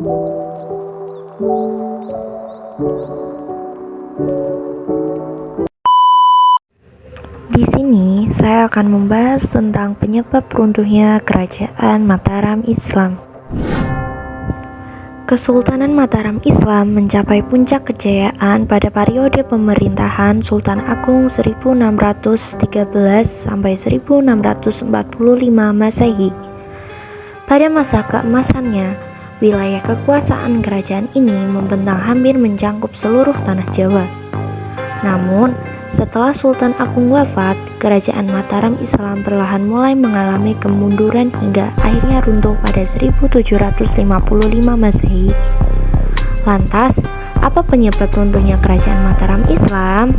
Di sini saya akan membahas tentang penyebab runtuhnya Kerajaan Mataram Islam. Kesultanan Mataram Islam mencapai puncak kejayaan pada periode pemerintahan Sultan Agung 1613 sampai 1645 Masehi. Pada masa keemasannya, wilayah kekuasaan kerajaan ini membentang hampir mencakup seluruh tanah Jawa. Namun, setelah Sultan Agung wafat, Kerajaan Mataram Islam perlahan mulai mengalami kemunduran hingga akhirnya runtuh pada 1755 Masehi. Lantas, apa penyebab runtuhnya Kerajaan Mataram Islam?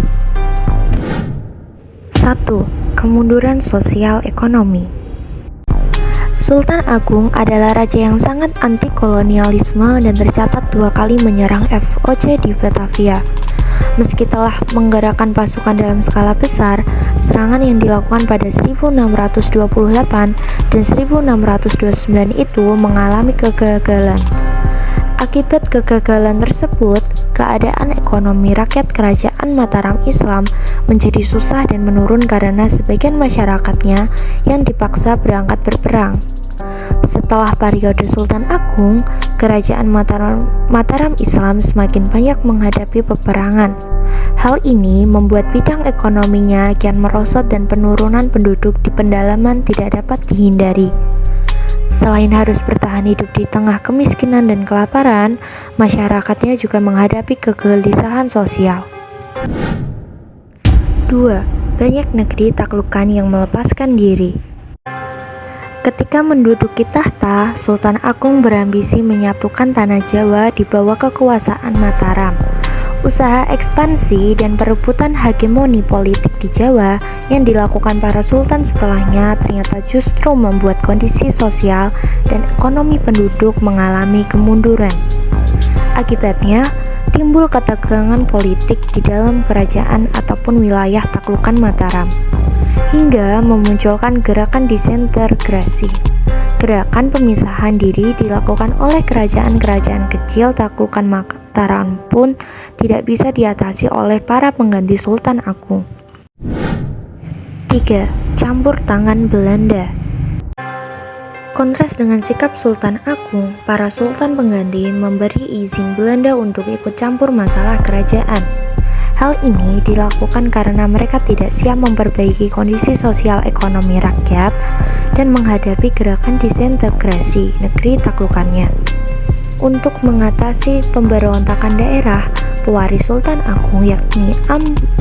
1. Kemunduran sosial ekonomi. Sultan Agung adalah raja yang sangat anti kolonialisme dan tercatat 2 kali menyerang VOC di Batavia. Meski telah menggerakkan pasukan dalam skala besar, serangan yang dilakukan pada 1628 dan 1629 itu mengalami kegagalan. Akibat kegagalan tersebut, keadaan ekonomi rakyat Kerajaan Mataram Islam menjadi susah dan menurun karena sebagian masyarakatnya yang dipaksa berangkat berperang. Setelah periode Sultan Agung, Kerajaan Mataram Islam semakin banyak menghadapi peperangan. Hal ini membuat bidang ekonominya kian merosot dan penurunan penduduk di pedalaman tidak dapat dihindari. Selain harus bertahan hidup di tengah kemiskinan dan kelaparan, masyarakatnya juga menghadapi kegelisahan sosial. 2. Banyak negeri taklukan yang melepaskan diri. Ketika menduduki tahta, Sultan Agung berambisi menyatukan tanah Jawa di bawah kekuasaan Mataram. Usaha ekspansi dan perebutan hegemoni politik di Jawa yang dilakukan para sultan setelahnya ternyata justru membuat kondisi sosial dan ekonomi penduduk mengalami kemunduran. Akibatnya, timbul ketegangan politik di dalam kerajaan ataupun wilayah taklukan Mataram, hingga memunculkan gerakan disintegrasi. Gerakan pemisahan diri dilakukan oleh kerajaan-kerajaan kecil taklukan Mataram pun tidak bisa diatasi oleh para pengganti Sultan Agung. 3. Campur tangan Belanda. Kontras dengan sikap Sultan Agung, para sultan pengganti memberi izin Belanda untuk ikut campur masalah kerajaan. Hal ini dilakukan karena mereka tidak siap memperbaiki kondisi sosial ekonomi rakyat dan menghadapi gerakan disintegrasi negeri taklukannya. Untuk mengatasi pemberontakan daerah, pewaris Sultan Agung yakni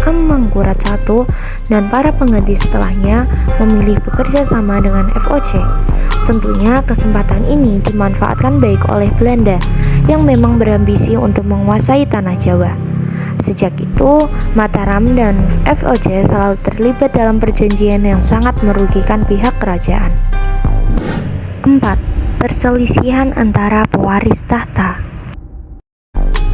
Amangkurat I dan para pengganti setelahnya memilih bekerja sama dengan VOC. Tentunya kesempatan ini dimanfaatkan baik oleh Belanda yang memang berambisi untuk menguasai tanah Jawa. Sejak itu, Mataram dan VOC selalu terlibat dalam perjanjian yang sangat merugikan pihak kerajaan. 4. Perselisihan antara pewaris tahta.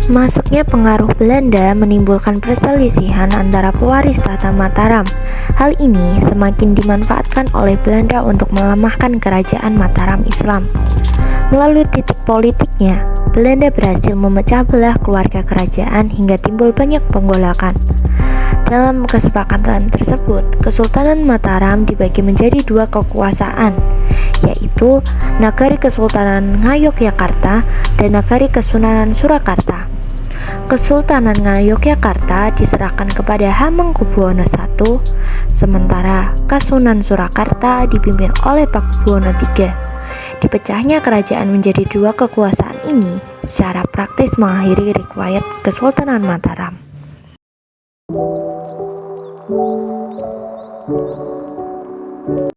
Masuknya pengaruh Belanda menimbulkan perselisihan antara pewaris tahta Mataram. Hal ini semakin dimanfaatkan oleh Belanda untuk melemahkan Kerajaan Mataram Islam. Melalui titik politiknya, Belanda berhasil memecah belah keluarga kerajaan hingga timbul banyak penggolakan. Dalam kesepakatan tersebut, Kesultanan Mataram dibagi menjadi 2 kekuasaan, yaitu Nagari Kesultanan Ngayogyakarta dan Nagari Kesunanan Surakarta. Kesultanan Ngayogyakarta diserahkan kepada Hamengkubuwono I, sementara Kasunan Surakarta dipimpin oleh Pakubuwono III. Dipecahnya kerajaan menjadi 2 kekuasaan ini secara praktis mengakhiri riwayat Kesultanan Mataram.